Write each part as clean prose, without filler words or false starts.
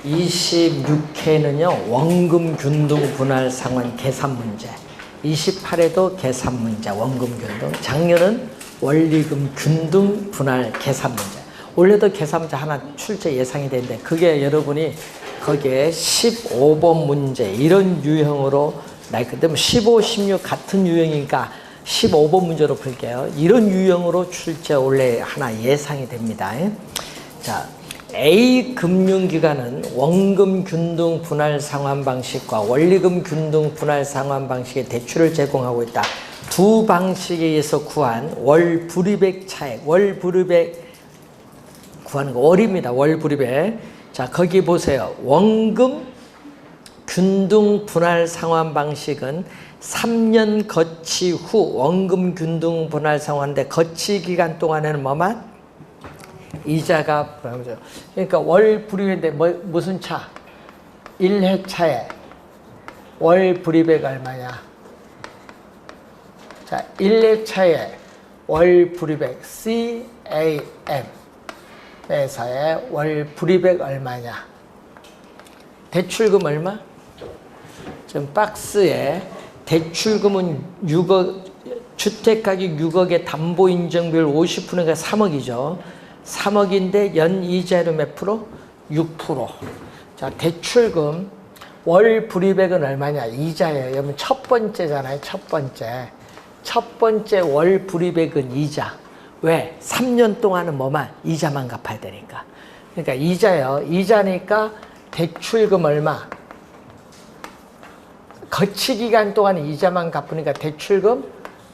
26회는요, 원금 균등 분할 상환 계산 문제. 28회도 계산 문제, 원금 균등. 작년은 원리금 균등 분할 계산 문제. 올해도 계산 문제 하나 출제 예상이 되는데, 그게 여러분이 거기에 15번 문제, 이런 유형으로 나있기 때문에 15, 16 같은 유형이니까 15번 문제로 풀게요. 이런 유형으로 출제 올해 하나 예상이 됩니다. 자, A 금융기관은 원금 균등 분할 상환 방식과 원리금 균등 분할 상환 방식의 대출을 제공하고 있다. 두 방식에 의해서 구한 월 불이백 차액, 월 불이백 구하는 거 월입니다. 월 불이백. 자, 거기 보세요. 원금 균등 분할 상환 방식은 3년 거치 후 원금 균등 분할 상환인데, 거치 기간 동안에는 뭐만? 이자가 부담이죠. 그러니까 월 불이백인데 무슨 차? 1회 차에 월 불이백 얼마냐? 자, 1회 차에 월 불이백 CAM 회사의 월 불이백 얼마냐? 대출금 얼마? 지금 박스에 대출금은 6억, 주택가격 6억에 담보인정비율 50%가 3억이죠. 3억인데 연이자율 몇 프로? 6%. 자, 대출금 월 불이백은 얼마냐? 이자예요. 여러분 첫 번째잖아요. 첫 번째. 첫 번째 월 불이백은 이자. 왜? 3년 동안은 뭐만? 이자만 갚아야 되니까. 그러니까 이자요. 이자니까 대출금 얼마? 거치기간 동안 이자만 갚으니까 대출금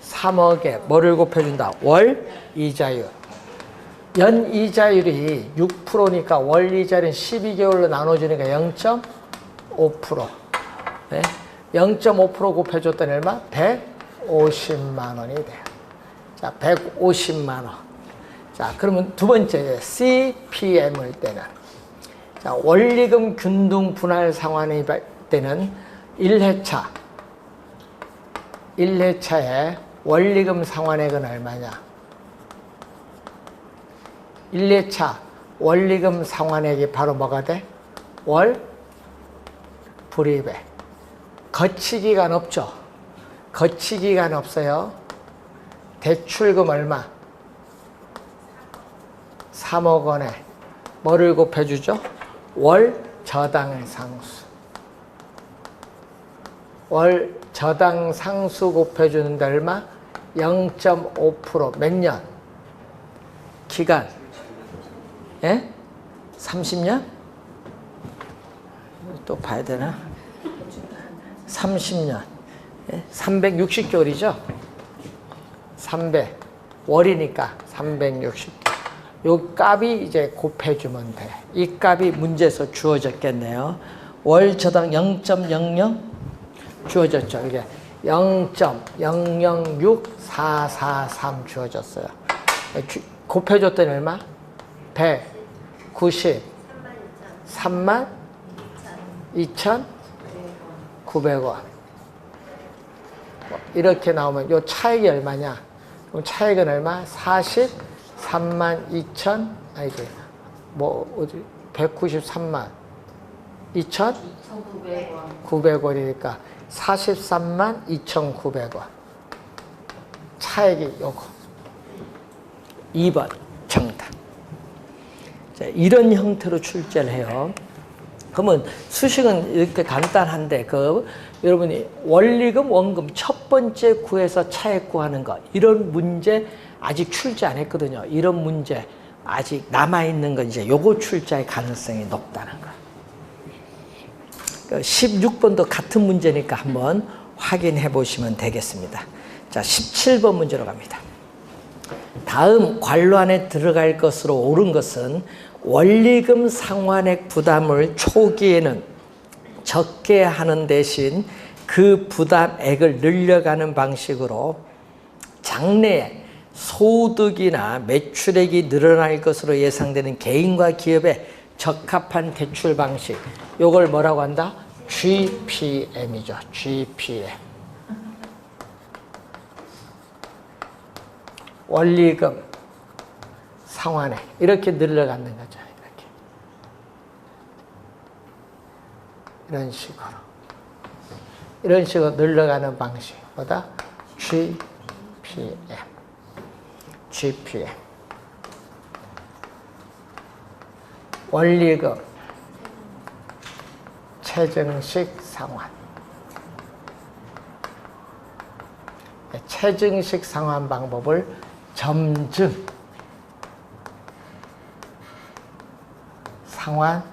3억에 뭐를 곱해준다? 월 이자율. 연 이자율이 6%니까 월 이자율은 12개월로 나눠주니까 0.5%. 네? 0.5% 곱해줬더니 얼마? 150만 원이 돼요. 자, 150만 원. 자, 그러면 두 번째 CPM일 때는, 자, 원리금 균등 분할 상환일 때는 1회차에 원리금 상환액은 얼마냐? 1회차 원리금 상환액이 바로 뭐가 돼? 월 불이백. 거치기간 없죠? 거치기간 없어요. 대출금 얼마? 3억 원에 뭐를 곱해주죠? 월 저당 상수. 월 저당 상수 곱해주는데 얼마? 0.5%. 몇 년? 기간? 예? 30년? 또 봐야 되나? 30년. 예? 360개월이죠? 300. 월이니까 360. 요 값이 이제 곱해주면 돼. 이 값이 문제에서 주어졌겠네요. 월 저당 0.00 주어졌죠. 이게 0.006443 주어졌어요. 곱해줬더니 얼마? 193만 2,900원. 이렇게 나오면 요 차액이 얼마냐? 그럼 차액은 얼마? 43만 2천, 아니, 어디, 193만 2,900원이니까 43만 2,900원. 차액이 요거. 2번 정답. 자, 이런 형태로 출제를 해요. 그러면 수식은 이렇게 간단한데, 여러분이 원리금, 원금 첫 번째 구해서 차액 구하는 거, 이런 문제 아직 출제 안 했거든요. 이런 문제 아직 남아있는 건 이제 요거 출제할 가능성이 높다는 거. 16번도 같은 문제니까 한번 확인해 보시면 되겠습니다. 자, 17번 문제로 갑니다. 다음 관로안에 들어갈 것으로 옳은 것은 원리금 상환액 부담을 초기에는 적게 하는 대신 그 부담액을 늘려가는 방식으로 장래에 소득이나 매출액이 늘어날 것으로 예상되는 개인과 기업에 적합한 대출 방식. 요걸 뭐라고 한다? GPM이죠. GPM. 원리금 상환액. 이렇게 늘려가는 거죠. 이렇게. 이런 식으로. 이런 식으로 늘려가는 방식보다 GPM. GPM. 원리금, 체증식 상환. 체증식 상환 방법을 점증 상환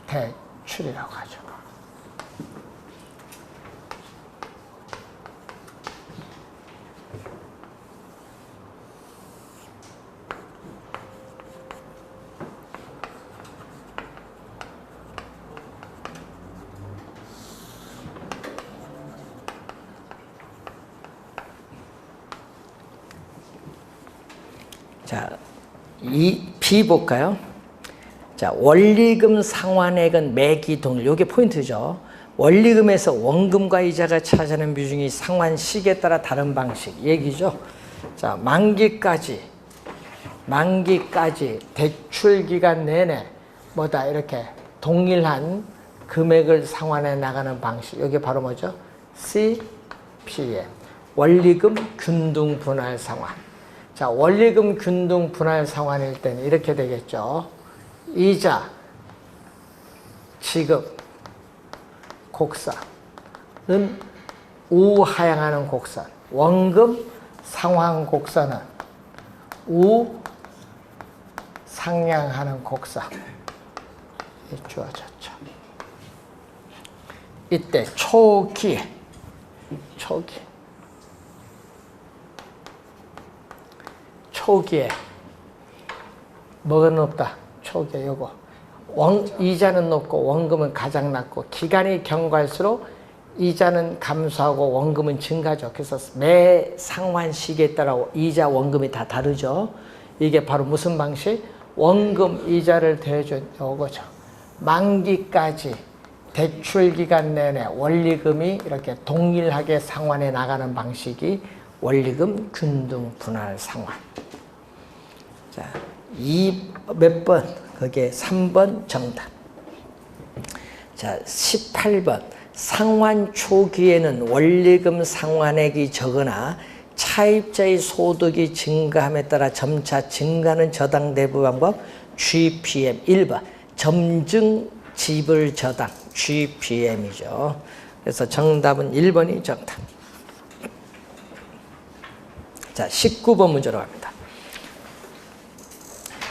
대출이라고 하죠. 자, B 볼까요? 자, 원리금 상환액은 매기 동일. 이게 포인트죠. 원리금에서 원금과 이자가 차지하는 비중이 상환 시기에 따라 다른 방식 얘기죠. 자, 만기까지 대출 기간 내내 뭐다 이렇게 동일한 금액을 상환해 나가는 방식. 이게 바로 뭐죠? CPM. 원리금 균등 분할 상환. 자, 원리금 균등 분할 상환일 때는 이렇게 되겠죠. 이자, 지급, 곡선은 우하향하는 곡선. 원금 상환 곡선은 우상향하는 곡선. 주어졌죠. 이때 초기에 뭐가 높다? 초기에 요거. 이자는 높고 원금은 가장 낮고 기간이 경과할수록 이자는 감소하고 원금은 증가하죠. 그래서 매 상환 시기에 따라 이자 원금이 다 다르죠. 이게 바로 무슨 방식? 원금 이자를 대준 요거죠. 만기까지 대출 기간 내내 원리금이 이렇게 동일하게 상환해 나가는 방식이 원리금 균등 분할 상환. 자, 몇 번? 그게 3번 정답. 자, 18번. 상환 초기에는 원리금 상환액이 적으나 차입자의 소득이 증가함에 따라 점차 증가하는 저당 대부 방법 GPM. 1번. 점증 지불 저당 GPM이죠. 그래서 정답은 1번이 정답. 자, 19번 문제로 갑니다.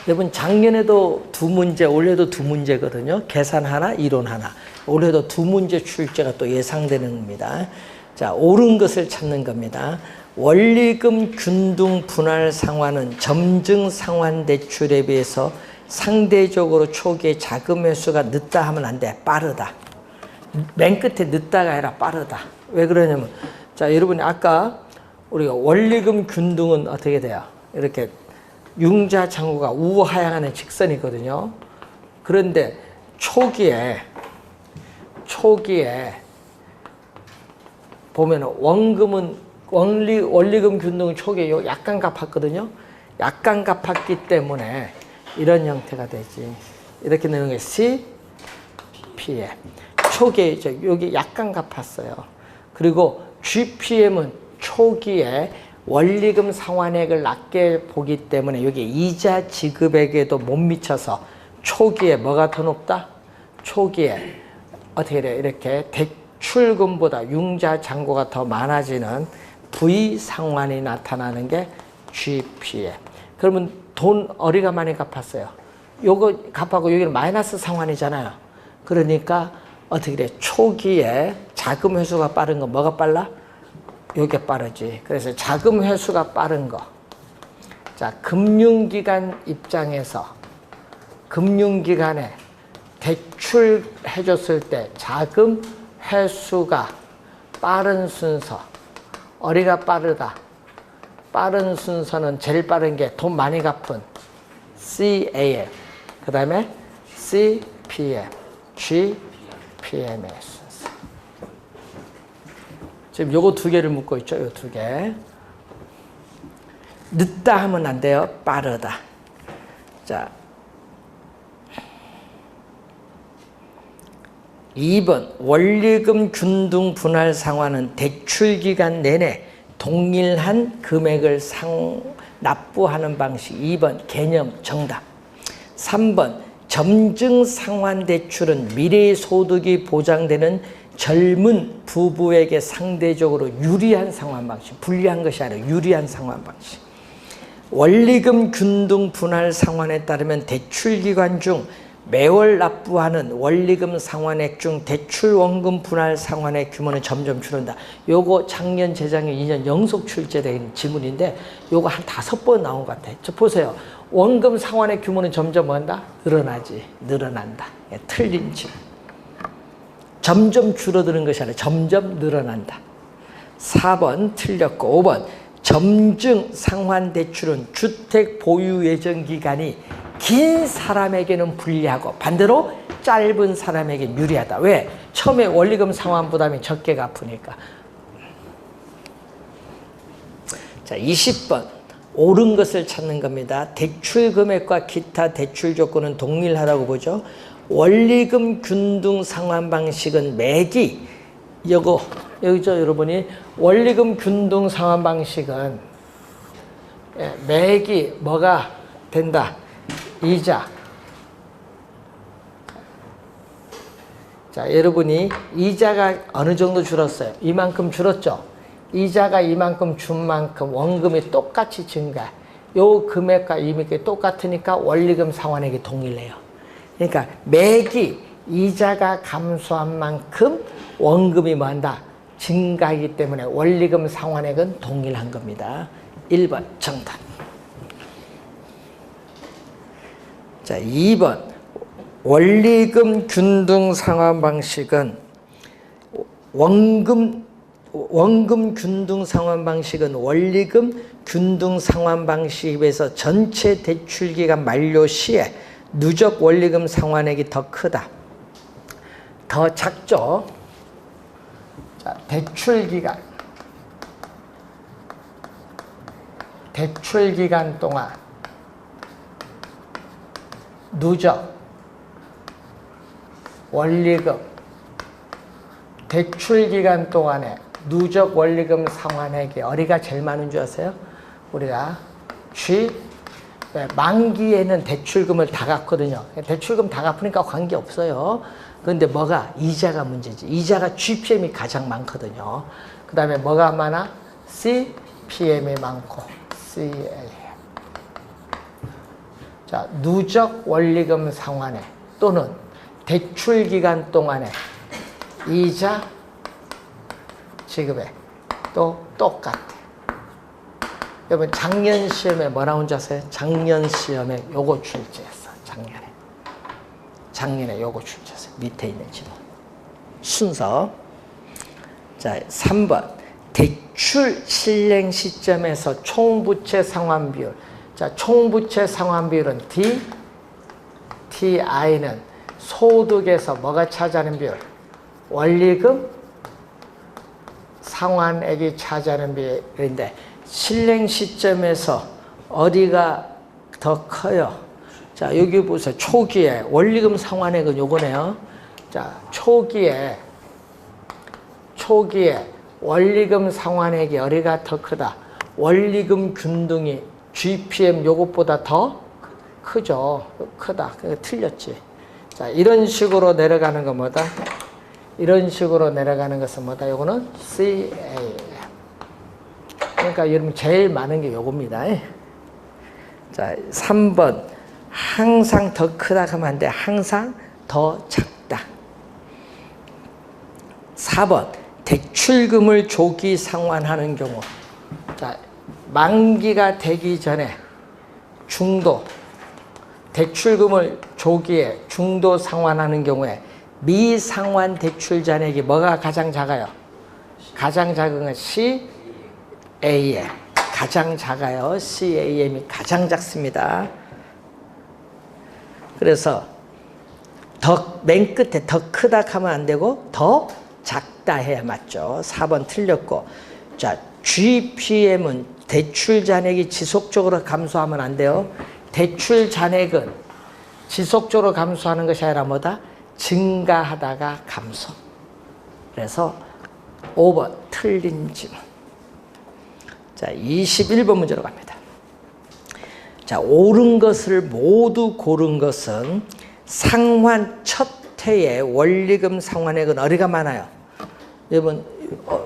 여러분 작년에도 두 문제, 올해도 두 문제거든요. 계산 하나, 이론 하나. 올해도 두 문제 출제가 또 예상되는 겁니다. 자, 옳은 것을 찾는 겁니다. 원리금 균등 분할 상환은 점증 상환 대출에 비해서 상대적으로 초기에 자금 회수가 늦다 하면 안 돼. 빠르다. 맨 끝에 늦다가 아니라 빠르다. 왜 그러냐면, 자, 여러분이 아까 우리가 원리금 균등은 어떻게 돼요? 이렇게 융자 창구가 우하향하는 직선이거든요. 그런데 초기에 보면 원리금 균등은 초기에 약간 갚았거든요. 약간 갚았기 때문에 이런 형태가 되지. 이렇게 내는 게 CPM. 초기에 여기 약간 갚았어요. 그리고 GPM은 초기에 원리금 상환액을 낮게 보기 때문에 여기 이자 지급액에도 못 미쳐서 초기에 뭐가 더 높다? 초기에 어떻게 돼? 이렇게 대출금보다 융자 잔고가 더 많아지는 V 상환이 나타나는 게 GPM. 그러면 돈 어리가 많이 갚았어요. 요거 갚하고 여기는 마이너스 상환이잖아요. 그러니까 어떻게 돼? 초기에 자금 회수가 빠른 거 뭐가 빨라? 요게 빠르지. 그래서 자금 회수가 빠른 거. 자, 금융기관 입장에서 금융기관에 대출 해줬을 때 자금 회수가 빠른 순서. 어리가 빠르다. 빠른 순서는 제일 빠른 게 돈 많이 갚은 CAM. 그 다음에 CPM, GPM의 순서. 지금 요거 두 개를 묶고 있죠. 요 두 개. 늦다 하면 안 돼요. 빠르다. 자, 2번 원리금 균등 분할 상환은 대출 기간 내내 동일한 금액을 납부하는 방식. 2번 개념 정답. 3번 점증 상환 대출은 미래의 소득이 보장되는 젊은 부부에게 상대적으로 유리한 상환 방식. 불리한 것이 아니라 유리한 상환 방식. 원리금 균등 분할 상환에 따르면 대출 기간 중 매월 납부하는 원리금 상환액 중 대출 원금 분할 상환의 규모는 점점 줄어든다. 요거 작년, 재작년, 2년 연속 출제된 지문인데 요거 한 5번 나온 것 같아요. 저 보세요. 원금 상환의 규모는 점점 뭐한다? 늘어나지. 늘어난다. 예, 틀린 지문. 점점 줄어드는 것이 아니라 점점 늘어난다. 4번 틀렸고 5번 점증 상환 대출은 주택 보유 예정 기간이 긴 사람에게는 불리하고 반대로 짧은 사람에게 유리하다. 왜? 처음에 원리금 상환 부담이 적게 갚으니까. 자, 20번 옳은 것을 찾는 겁니다. 대출 금액과 기타 대출 조건은 동일하다고 보죠. 원리금 균등 상환 방식은 매기 여기죠 여러분이 원리금 균등 상환 방식은 매기 뭐가 된다? 이자. 자, 여러분이 이자가 어느 정도 줄었어요? 이만큼 줄었죠? 이자가 이만큼 준 만큼 원금이 똑같이 증가. 요 금액과 이 금액이 똑같으니까 원리금 상환액이 동일해요. 그러니까 매기 이자가 감소한 만큼 원금이 뭐한다? 증가하기 때문에 원리금 상환액은 동일한 겁니다. 1번 정답. 자, 2번 원리금 균등 상환 방식은 원금 균등 상환 방식은 원리금 균등 상환 방식에 비해서 전체 대출 기간 만료 시에 누적 원리금 상환액이 더 크다. 더 작죠. 자, 대출 기간 동안 누적 원리금 대출 기간 동안에 누적 원리금 상환액이 어디가 제일 많은 줄 아세요? 우리가 만기에는 대출금을 다 갚거든요. 대출금 다 갚으니까 관계없어요. 그런데 뭐가? 이자가 문제지. 이자가 GPM이 가장 많거든요. 그 다음에 뭐가 많아? CPM이 많고 CL. 자, 누적 원리금 상환액 또는 대출 기간 동안에 이자 지급액 또 똑같아. 여러분 작년 시험에 뭐 나온 줄 아세요? 작년 시험에 요거 출제했어. 작년에 요거 출제했어. 밑에 있는 지도 순서. 자, 3번 대출 실행 시점에서 총부채 상환 비율. 자, 총부채 상환 비율은 TI는 소득에서 뭐가 차지하는 비율? 원리금 상환액이 차지하는 비율인데 실행 시점에서 어디가 더 커요? 자, 여기 보세요. 초기에 원리금 상환액은 요거네요. 자, 초기에 원리금 상환액이 어디가 더 크다? 원리금 균등이 GPM 요것보다 더 크죠. 크다. 그게 틀렸지. 자, 이런 식으로 내려가는 건 뭐다? 이런 식으로 내려가는 것은 뭐다? 요거는 CA. 그러니까 여러분 제일 많은 게 요겁니다. 자, 3번 항상 더 크다 하면 안 돼. 항상 더 작다. 4번 대출금을 조기 상환하는 경우. 자, 만기가 되기 전에 대출금을 조기에 중도 상환하는 경우에 미상환 대출 잔액이 뭐가 가장 작아요? 가장 작은 건 CAM. 가장 작아요. CAM이 가장 작습니다. 그래서 맨 끝에 더 크다 하면 안 되고 더 작다 해야 맞죠. 4번 틀렸고. 자, GPM은 대출 잔액이 지속적으로 감소하면 안 돼요. 대출 잔액은 지속적으로 감소하는 것이 아니라 뭐다? 증가하다가 감소. 그래서 5번 틀린 지문. 자, 21번 문제로 갑니다. 자, 옳은 것을 모두 고른 것은 상환 첫 해에 원리금 상환액은 어디가 많아요? 여러분,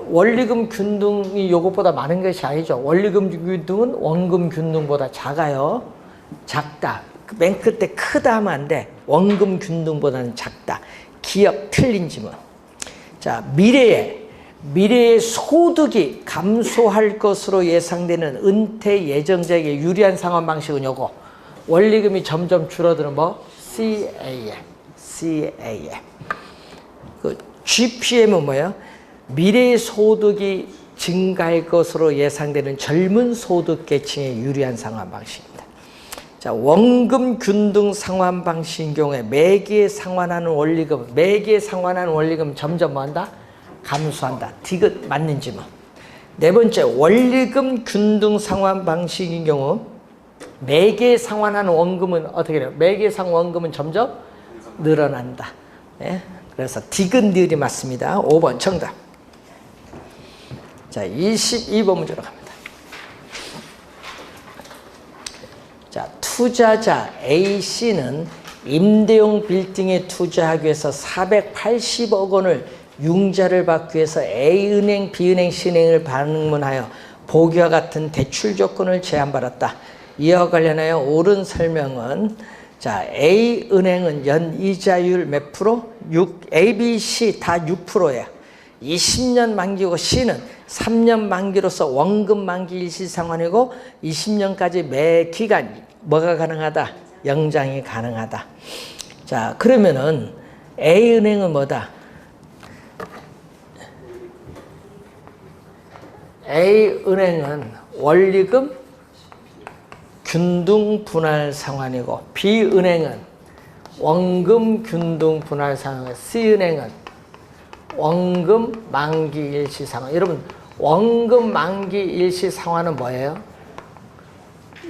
원리금 균등이 이것보다 많은 것이 아니죠. 원리금 균등은 원금 균등보다 작아요. 작다. 맨 끝에 크다 하면 안 돼. 원금 균등보다는 작다. 기억 틀린 지문. 자, 미래에 소득이 감소할 것으로 예상되는 은퇴 예정자에게 유리한 상환 방식은 요거. 원리금이 점점 줄어드는 뭐? CAM. 그 GPM은 뭐예요? 미래의 소득이 증가할 것으로 예상되는 젊은 소득 계층에 유리한 상환 방식입니다. 자, 원금 균등 상환 방식인 경우에 매기에 상환하는 원리금 점점 뭐한다? 감소한다. 디귿 맞는 지문. 네 번째, 원리금 균등 상환 방식인 경우 매기에 상환하는 원금은 어떻게 돼요? 매기에 상환 원금은 점점 늘어난다. 네? 그래서 디귿 니을이 맞습니다. 5번 정답. 자, 22번 문제로 갑니다. 자, 투자자 A씨는 임대용 빌딩에 투자하기 위해서 480억 원을 융자를 받기 위해서 A은행, B은행, C은행을 방문하여 보기와 같은 대출 조건을 제안받았다. 이와 관련하여 옳은 설명은 자, A은행은 연이자율 몇 프로? 6, A, B, C 다 6%예요. 20년 만기고 C는 3년 만기로서 원금 만기 일시상환이고 20년까지 매 기간 뭐가 가능하다? 연장이 가능하다. 자, 그러면은 A은행은 뭐다? A은행은 원리금 균등 분할 상환이고 B은행은 원금 균등 분할 상환이고 C은행은 원금 만기 일시 상환. 여러분, 원금 만기 일시 상환은 뭐예요?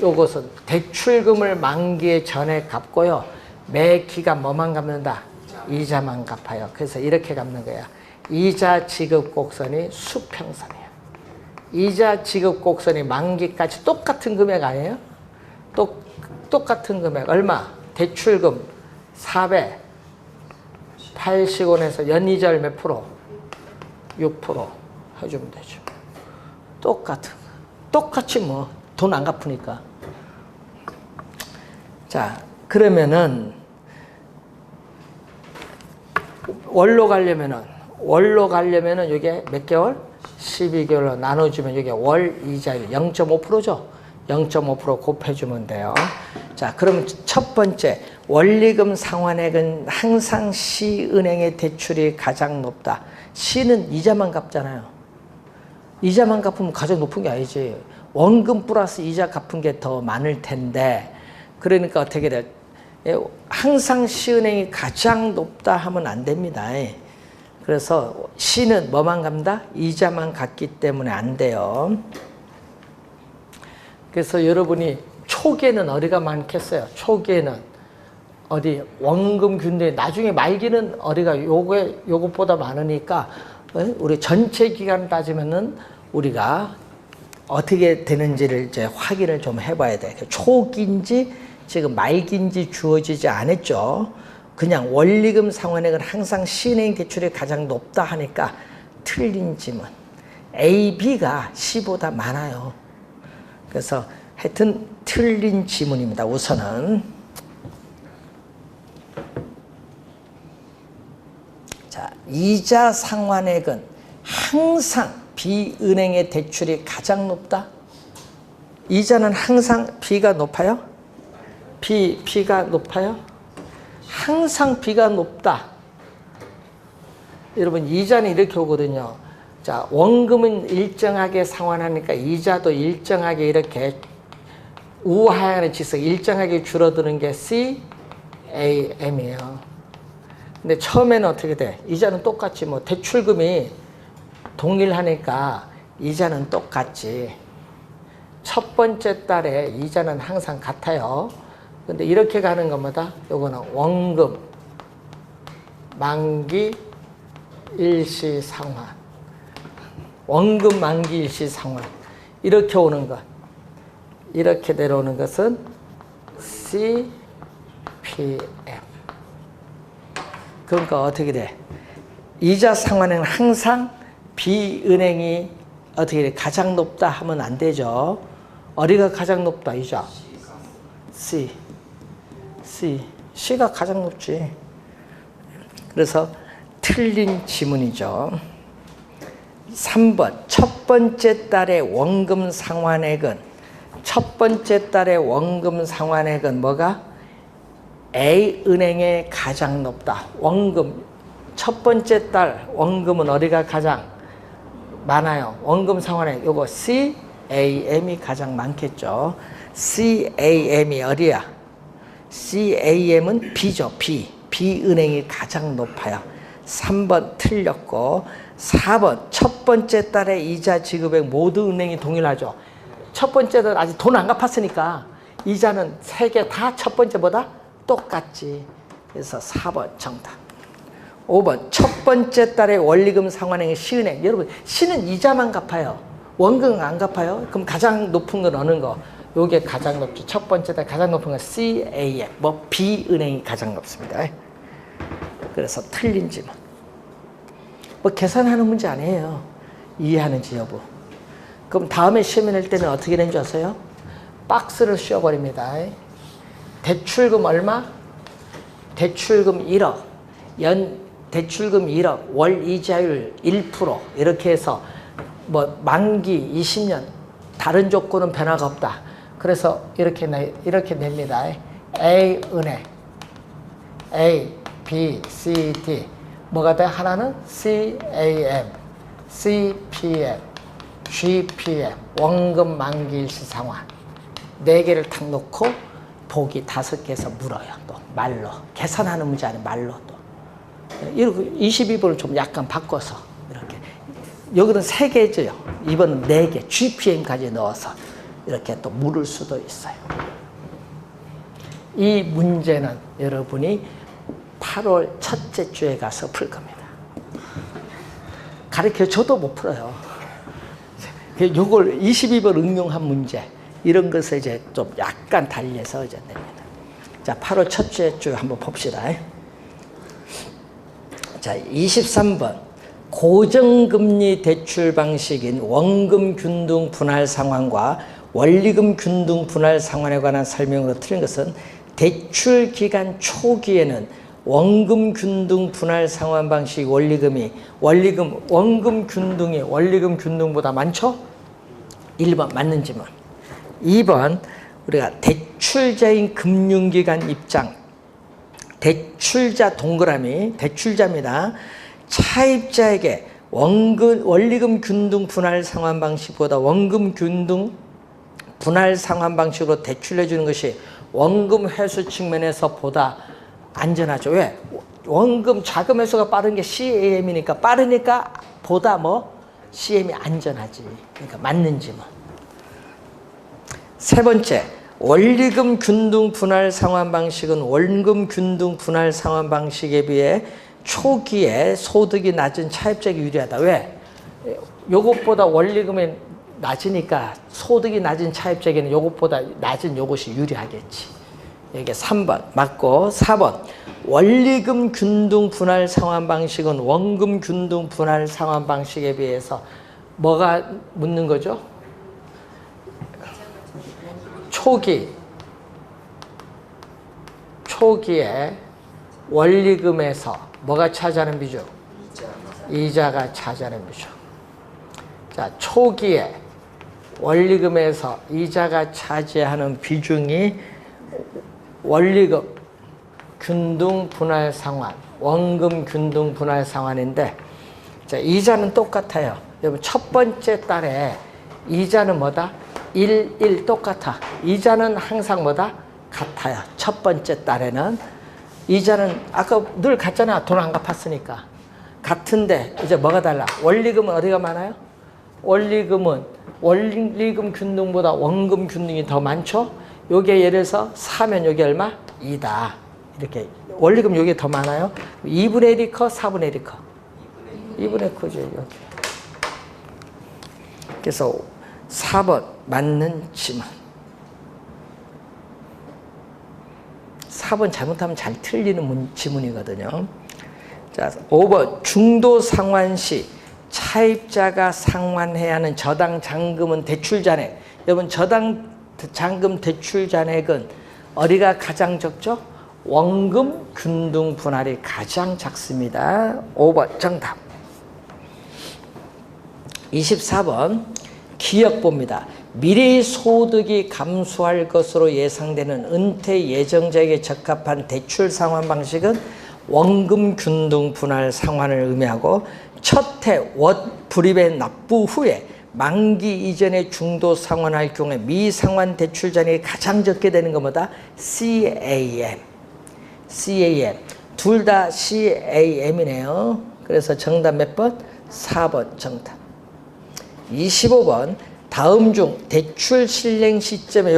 요것은 대출금을 만기에 전에 갚고요. 매 기간 뭐만 갚는다? 이자만 갚아요. 그래서 이렇게 갚는 거야. 이자 지급 곡선이 수평선이에요. 이자 지급 곡선이 만기까지 똑같은 금액 아니에요? 똑같은 금액. 얼마? 대출금 480원에서 연이자율 몇 프로? 6% 해주면 되죠. 똑같이 뭐 돈 안 갚으니까. 자, 그러면은 월로 가려면은 이게 몇 개월? 12개월로 나눠주면 이게 월 이자율 0.5%죠. 0.5% 곱해주면 돼요. 자, 그럼 첫 번째, 원리금 상환액은 항상 C은행의 대출이 가장 높다. C는 이자만 갚잖아요. 이자만 갚으면 가장 높은 게 아니지. 원금 플러스 이자 갚은 게 더 많을 텐데, 그러니까 어떻게 돼? 항상 C은행이 가장 높다 하면 안 됩니다. 그래서 C는 뭐만 갚는다? 이자만 갚기 때문에 안 돼요. 그래서 여러분이 초기에는 어디가 많겠어요? 초기에는 어디 원금 균등, 나중에 말기는 어디가 요것보다 많으니까 우리 전체 기간 따지면은 우리가 어떻게 되는지를 이제 확인을 좀 해봐야 돼. 초기인지 지금 말기인지 주어지지 않았죠. 그냥 원리금 상환액은 항상 C은행 대출이 가장 높다 하니까 틀린 지문. A, B가 C보다 많아요. 그래서 하여튼 틀린 지문입니다. 우선은. 자, 이자 상환액은 항상 B은행의 대출이 가장 높다. 이자는 항상 B가 높아요? B가 높아요? 항상 B가 높다. 여러분, 이자는 이렇게 오거든요. 자, 원금은 일정하게 상환하니까 이자도 일정하게 이렇게 우하향의 지수 일정하게 줄어드는 게 CAM이에요. 근데 처음에는 어떻게 돼? 이자는 똑같지. 뭐 대출금이 동일하니까 이자는 똑같지. 첫 번째 달에 이자는 항상 같아요. 근데 이렇게 가는 것마다 요거는 원금 만기 일시상환. 원금 만기 일시상환. 이렇게 오는 것. 이렇게 내려오는 것은 CPM. 그러니까 어떻게 돼? 이자 상환에는 항상 B은행이 어떻게 돼? 가장 높다 하면 안 되죠. 어디가 가장 높다? 이자. C가 가장 높지. 그래서 틀린 지문이죠. 3번 첫 번째 달의 원금 상환액은 뭐가? A은행에 가장 높다. 원금 첫 번째 달 원금은 어디가 가장 많아요? 원금 상환액 요거 CAM이 가장 많겠죠. CAM이 어디야? CAM은 B죠. B은행이 가장 높아요. 3번 틀렸고 4번 첫 번째 달의 이자 지급액 모두 은행이 동일하죠. 첫 번째 달 아직 돈 안 갚았으니까 이자는 세 개 다 첫 번째보다 똑같지. 그래서 4번 정답. 5번 첫 번째 달의 원리금 상환액의 시은행. 여러분 시는 이자만 갚아요. 원금은 안 갚아요. 그럼 가장 높은 건 어느 거? 요게 가장 높죠. 첫 번째 달 가장 높은 건 CAM. B은행이 가장 높습니다. 그래서 틀린 질문. 계산하는 문제 아니에요. 이해하는지 여부. 그럼 다음에 시험에 낼 때는 어떻게 되는 줄 아세요? 박스를 씌워버립니다. 대출금 얼마? 대출금 1억. 대출금 1억. 월 이자율 1%. 이렇게 해서 만기 20년. 다른 조건은 변화가 없다. 그래서 이렇게 냅니다. A은행. A, B, C, D. 뭐가 돼? 하나는 CAM, CPM, GPM, 원금 만기 일시 상환. 4개를 탁 놓고 보기 5개에서 물어요. 또 말로. 계산하는 문제 아니에요. 말로 또. 이렇게 22번을 좀 약간 바꿔서 이렇게. 여기는 3개죠. 이번은 4개. GPM까지 넣어서 이렇게 또 물을 수도 있어요. 이 문제는 여러분이 8월 첫째 주에 가서 풀 겁니다. 가르쳐줘도 못 풀어요. 요걸 22번 응용한 문제, 이런 것을 이제 좀 약간 달리해서 이제 냅니다. 자, 8월 첫째 주 한번 봅시다. 자, 23번. 고정금리 대출 방식인 원금 균등 분할 상환과 원리금 균등 분할 상환에 관한 설명으로 틀린 것은 대출 기간 초기에는 원금 균등 분할 상환 방식 원금 균등이 원리금 균등보다 많죠? 1번 맞는 질문. 2번 우리가 대출자인 금융기관 입장. 대출자 동그라미 대출자입니다. 차입자에게 원리금 균등 분할 상환 방식보다 원금 균등 분할 상환 방식으로 대출해 주는 것이 원금 회수 측면에서 보다 안전하죠. 왜? 원금 자금 회수가 빠른 게 CAM이니까 빠르니까 보다 CM이 안전하지. 그러니까 맞는 질문. 세 번째, 원리금 균등 분할 상환 방식은 원금 균등 분할 상환 방식에 비해 초기에 소득이 낮은 차입자에게 유리하다. 왜? 요것보다 원리금이 낮으니까 소득이 낮은 차입자에게는 요것보다 낮은 요것이 유리하겠지. 여기 3번 맞고 4번 원리금 균등 분할 상환 방식은 원금 균등 분할 상환 방식에 비해서 뭐가 묻는 거죠? 초기에 원리금에서 뭐가 차지하는 비중? 이자가 차지하는 비중. 자, 초기에 원리금에서 이자가 차지하는 비중이 원리금 균등 분할 상환, 원금 균등 분할 상환인데, 자, 이자는 똑같아요. 여러분, 첫 번째 달에 이자는 뭐다? 1 똑같아. 이자는 항상 뭐다? 같아요. 첫 번째 달에는 이자는 아까 늘 같잖아. 돈 안 갚았으니까. 같은데 이제 뭐가 달라? 원리금은 어디가 많아요? 원리금 균등보다 원금 균등이 더 많죠? 요게 예를 들어서 사면 요게 얼마? 2다. 이렇게 원리금 여기 더 많아요? 2분의 1이 커? 4분의 1이 커? 2분의 커죠. 여기. 그래서 4번 맞는 지문. 4번 잘못하면 잘 틀리는 지문이거든요. 자, 5번 중도 상환 시 차입자가 상환해야 하는 저당 잔금은 대출 잔액. 여러분 저당 잔금 대출 잔액은 어디가 가장 적죠? 원금 균등 분할이 가장 작습니다. 5번 정답. 24번 기억봅니다. 미래의 소득이 감소할 것으로 예상되는 은퇴 예정자에게 적합한 대출 상환 방식은 원금 균등 분할 상환을 의미하고 첫해 불입의 납부 후에 만기 이전에 중도 상환할 경우에 미상환 대출 잔액이 가장 적게 되는 것보다 CAM. 둘 다 CAM이네요. 그래서 정답 몇 번? 4번 정답. 25번 다음 중 대출 실행 시점에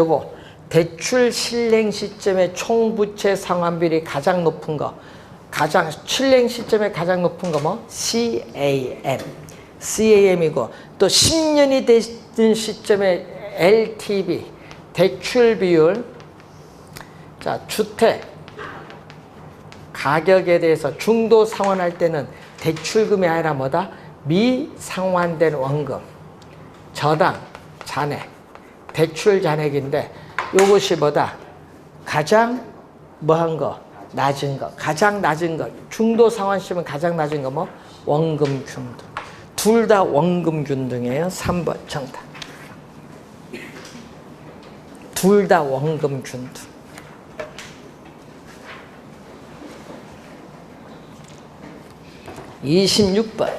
대출 실행 시점에 총부채 상환비율이 가장 높은 거, 실행 시점에 가장 높은 거 뭐? CAM이고 또 10년이 되는 시점에 LTV, 대출 비율. 자, 주택 가격에 대해서 중도 상환할 때는 대출금이 아니라 뭐다? 미상환된 원금, 저당, 잔액, 대출 잔액인데 이것이 뭐다? 가장 뭐한 거? 낮은 거. 가장 낮은 거. 중도 상환 시면 가장 낮은 거 뭐? 원금 균등. 둘 다 원금 균등이에요. 3번 정답. 둘 다 원금 균등. 26번.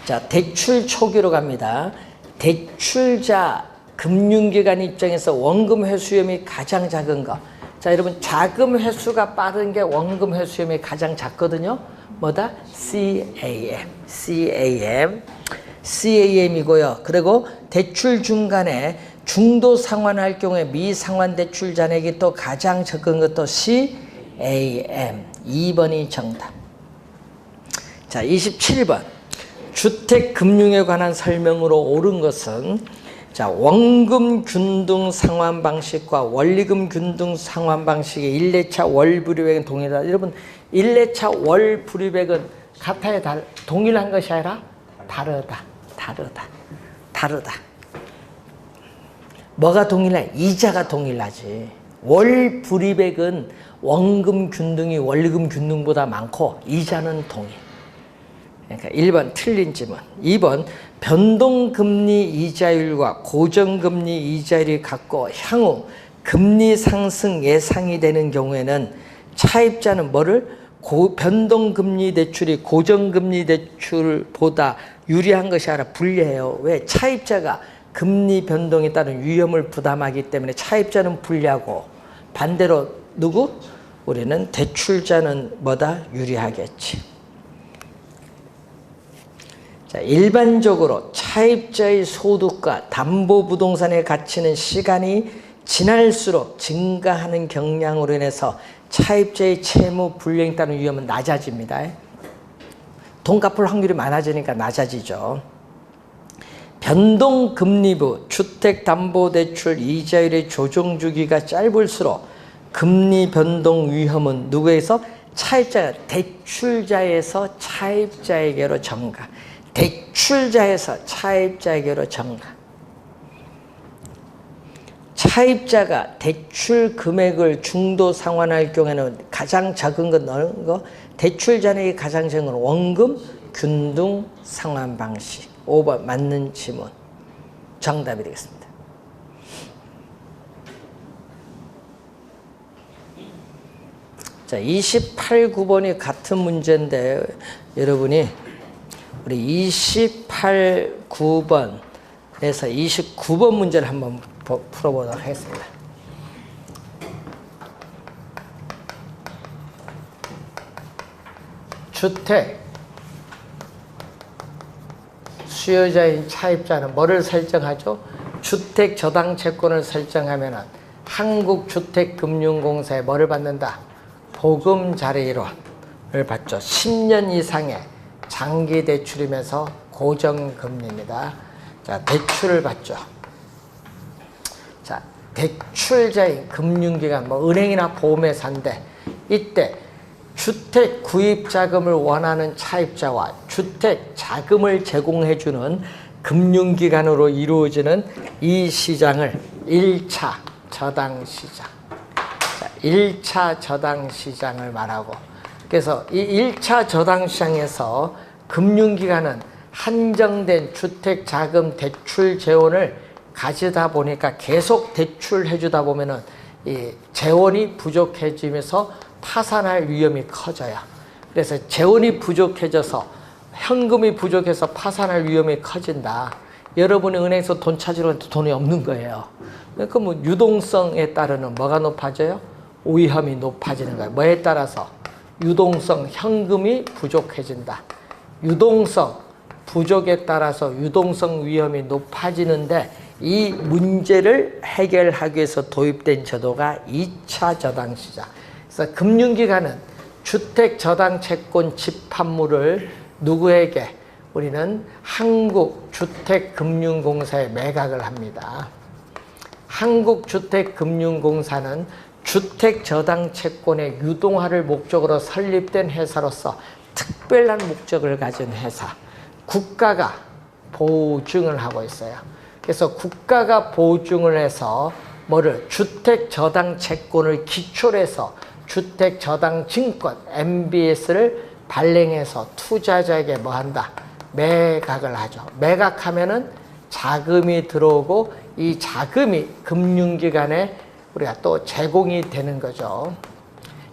자, 대출 초기로 갑니다. 대출자 금융기관 입장에서 원금 회수율이 가장 작은 거. 자, 여러분 자금 회수가 빠른 게 원금 회수율이 가장 작거든요. 뭐다? CAM이고요. 그리고 대출 중간에 중도 상환할 경우에 미상환 대출 잔액이 또 가장 적은 것도 CAM. 2번이 정답. 자, 27번. 주택금융에 관한 설명으로 옳은 것은 자, 원금 균등 상환 방식과 원리금 균등 상환 방식의 1회차 월 불입액은 동일하다. 여러분 1회차 월 불입액은 같아야 동일한 것이 아니라 다르다. 뭐가 동일해? 이자가 동일하지. 월 불입액은 원금 균등이 원리금 균등보다 많고 이자는 동일. 그러니까 1번 틀린 지문. 2번 변동금리 이자율과 고정금리 이자율이 같고 향후 금리 상승 예상이 되는 경우에는 차입자는 뭐를? 변동금리 대출이 고정금리 대출보다 유리한 것이 아니라 불리해요. 왜? 차입자가 금리 변동에 따른 위험을 부담하기 때문에 차입자는 불리하고 반대로 누구? 우리는 대출자는 뭐다? 유리하겠지. 자, 일반적으로 차입자의 소득과 담보부동산의 가치는 시간이 지날수록 증가하는 경향으로 인해서 차입자의 채무 불이행에 따른 위험은 낮아집니다. 돈 갚을 확률이 많아지니까 낮아지죠. 변동금리부 주택담보대출 이자율의 조정 주기가 짧을수록 금리 변동 위험은 누구에서? 차입자가 대출자에서 차입자에게로 전가. 대출자에서 차입자에게로 전가. 차입자가 대출 금액을 중도 상환할 경우에는 가장 작은 건 어느 거? 대출 잔액이 가장 작은 건 원금 균등 상환 방식. 5번 맞는 지문. 정답이 되겠습니다. 자, 28, 9번이 같은 문제인데 여러분이 우리 28, 9번에서 29번 문제를 한번 풀어보도록 하겠습니다. 주택 수요자인 차입자는 뭐를 설정하죠? 주택 저당 채권을 설정하면 한국주택금융공사에 뭐를 받는다? 보금자리론을 봤죠. 10년 이상의 장기 대출이면서 고정금리입니다. 자, 대출을 받죠. 자, 대출자인 금융기관, 뭐 은행이나 보험회사인데 이때 주택 구입 자금을 원하는 차입자와 주택 자금을 제공해주는 금융기관으로 이루어지는 이 시장을 1차 저당시장, 1차 저당시장을 말하고, 그래서 이 1차 저당시장에서 금융기관은 한정된 주택 자금 대출 재원을 가지다 보니까 계속 대출해 주다 보면은 이 재원이 부족해지면서 파산할 위험이 커져요. 그래서 재원이 부족해져서 현금이 부족해서 파산할 위험이 커진다. 여러분이 은행에서 돈 찾으러 가는데 돈이 없는 거예요. 그러니까 뭐 유동성에 따르는 뭐가 높아져요? 위험이 높아지는 거예요. 뭐에 따라서? 유동성, 현금이 부족해진다. 유동성 부족에 따라서 유동성 위험이 높아지는데, 이 문제를 해결하기 위해서 도입된 제도가 2차 저당시장. 그래서 금융기관은 주택저당채권 집합물을 누구에게? 우리는 한국주택금융공사에 매각을 합니다. 한국주택금융공사는 주택저당채권의 유동화를 목적으로 설립된 회사로서 특별한 목적을 가진 회사, 국가가 보증을 하고 있어요. 그래서 국가가 보증을 해서 뭐를? 주택저당채권을 기초로 해서 주택저당증권 MBS를 발행해서 투자자에게 뭐 한다? 매각을 하죠. 매각하면은 자금이 들어오고 이 자금이 금융기관에 우리가 또 제공이 되는 거죠.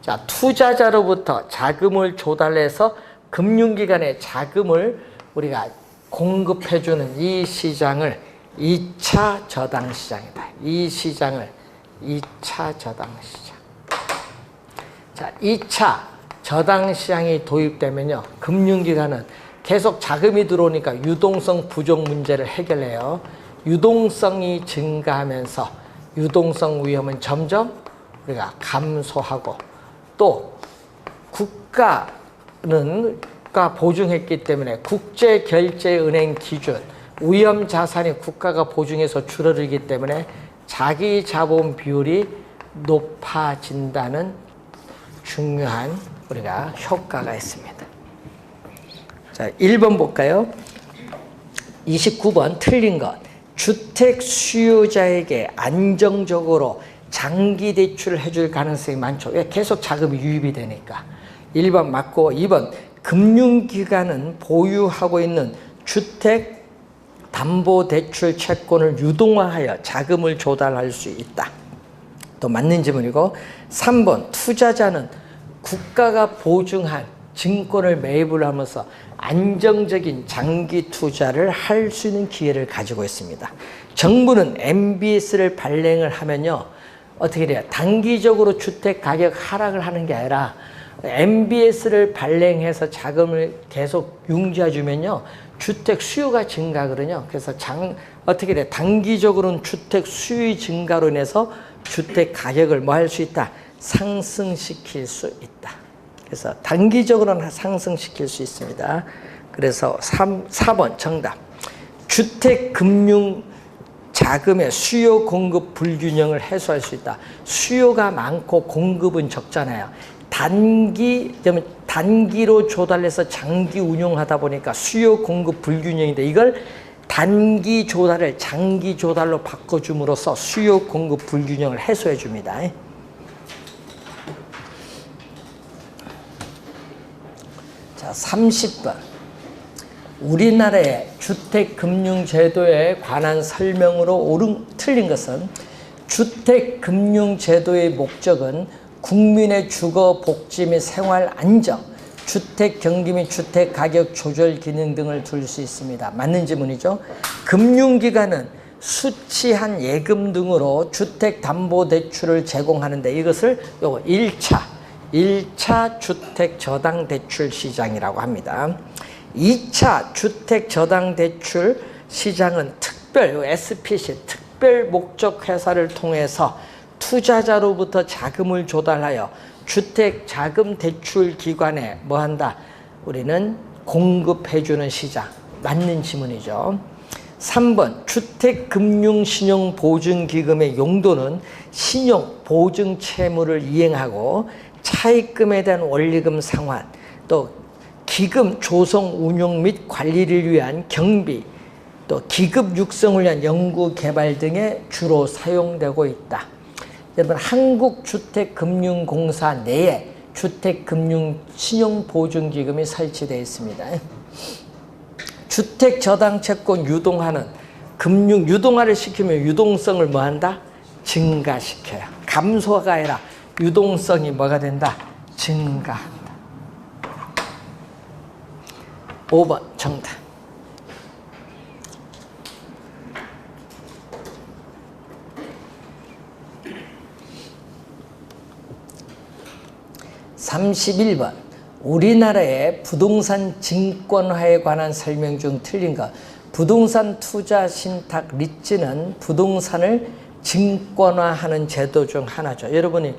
자, 투자자로부터 자금을 조달해서 금융기관에 자금을 우리가 공급해주는 이 시장을 2차 저당시장이다. 이 시장을 2차 저당시장. 자, 2차 저당시장이 도입되면요, 금융기관은 계속 자금이 들어오니까 유동성 부족 문제를 해결해요. 유동성이 증가하면서 유동성 위험은 점점 우리가 감소하고, 또 국가가 보증했기 때문에 국제결제은행 기준 위험 자산이 국가가 보증해서 줄어들기 때문에 자기 자본 비율이 높아진다는 중요한 우리가 효과가 있습니다. 자, 1번 볼까요? 29번 틀린 것. 주택 수요자에게 안정적으로 장기 대출을 해줄 가능성이 많죠. 왜? 계속 자금이 유입이 되니까. 1번 맞고, 2번 금융기관은 보유하고 있는 주택 담보대출 채권을 유동화하여 자금을 조달할 수 있다. 또 맞는 질문이고, 3번 투자자는 국가가 보증한 증권을 매입을 하면서 안정적인 장기 투자를 할 수 있는 기회를 가지고 있습니다. 정부는 MBS를 발행을 하면요, 어떻게 돼요? 단기적으로 주택 가격 하락을 하는 게 아니라 MBS를 발행해서 자금을 계속 융자해 주면요, 주택 수요가 증가하거든요. 그래서 어떻게 돼? 단기적으로는 주택 수요 증가로 인해서 주택 가격을 뭐 할 수 있다? 상승시킬 수 있다. 그래서 단기적으로는 상승시킬 수 있습니다. 그래서 4번 정답. 주택금융 자금의 수요 공급 불균형을 해소할 수 있다. 수요가 많고 공급은 적잖아요. 단기로 조달해서 장기 운용하다 보니까 수요 공급 불균형인데, 이걸 단기 조달을 장기 조달로 바꿔줌으로써 수요 공급 불균형을 해소해 줍니다. 자, 30번. 우리나라의 주택금융제도에 관한 설명으로 틀린 것은, 주택금융제도의 목적은 국민의 주거 복지 및 생활 안정, 주택 경기 및 주택 가격 조절 기능 등을 둘 수 있습니다. 맞는 질문이죠. 금융기관은 수취한 예금 등으로 주택담보대출을 제공하는데, 이것을 요거 1차 주택저당대출 시장이라고 합니다. 2차 주택저당대출 시장은 SPC, 특별목적회사를 통해서 투자자로부터 자금을 조달하여 주택 자금 대출 기관에 뭐 한다? 우리는 공급해주는 시장. 맞는 지문이죠. 3번 주택금융신용보증기금의 용도는 신용보증 채무를 이행하고 차입금에 대한 원리금 상환, 또 기금 조성 운용 및 관리를 위한 경비, 또 기급 육성을 위한 연구 개발 등에 주로 사용되고 있다. 여러분, 한국주택금융공사 내에 주택금융신용보증기금이 설치되어 있습니다. 주택저당채권 유동화는 금융 유동화를 시키면 유동성을 뭐한다? 증가시켜요. 감소가 아니라 유동성이 뭐가 된다? 증가한다. 5번 정답. (31번) 우리나라의 부동산 증권화에 관한 설명 중 틀린 것. 부동산 투자 신탁 리츠는 부동산을 증권화하는 제도 중 하나죠. 여러분이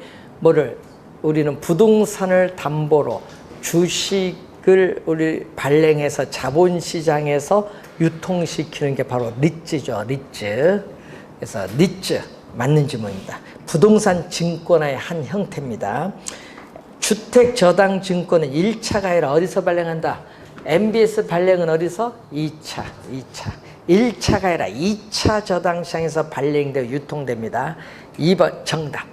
우리는 부동산을 담보로 주식을 우리 발행해서 자본시장에서 유통시키는 게 바로 리츠죠. 리츠. 그래서 리츠 맞는 지문입니다. 부동산 증권화의 한 형태입니다. 주택저당증권은 1차가 아니라 어디서 발행한다? MBS 발행은 어디서? 2차. 1차가 아니라 2차 저당시장에서 발행되어 유통됩니다. 2번 정답.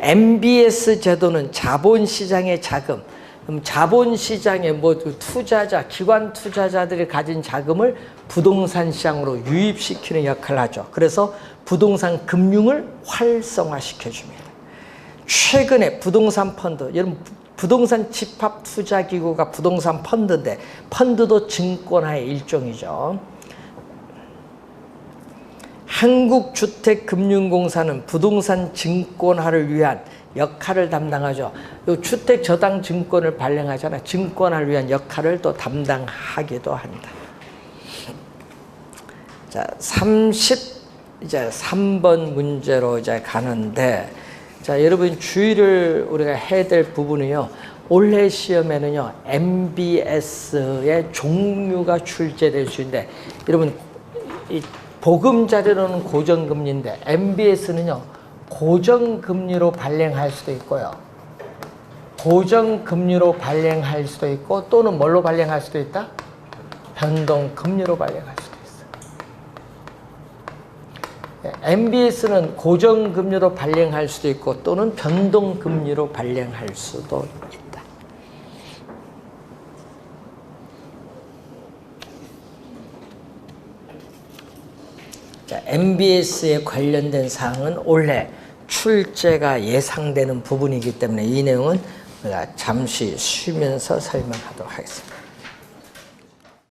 MBS 제도는 자본시장의 자금, 그럼 자본시장의 투자자, 기관 투자자들이 가진 자금을 부동산 시장으로 유입시키는 역할을 하죠. 그래서 부동산 금융을 활성화시켜줍니다. 최근에 부동산 펀드, 여러분 부동산 집합투자기구가 부동산 펀드인데 펀드도 증권화의 일종이죠. 한국주택금융공사는 부동산 증권화를 위한 역할을 담당하죠. 이 주택저당증권을 발행하잖아요. 증권화를 위한 역할을 또 담당하기도 한다. 자, 33번 문제로 이제 가는데, 자, 여러분 주의를 우리가 해야 될 부분이요. 올해 시험에는요, MBS의 종류가 출제될 수 있는데, 여러분, 이 보금자리로는 고정금리인데, MBS는요, 고정금리로 발행할 수도 있고요. 고정금리로 발행할 수도 있고, 또는 뭘로 발행할 수도 있다? 변동금리로 발행할 수도 있어요. MBS는 고정금리로 발행할 수도 있고 또는 변동금리로 발행할 수도 있다. 자, MBS에 관련된 사항은 올해 출제가 예상되는 부분이기 때문에 이 내용은 우리가 잠시 쉬면서 설명하도록 하겠습니다.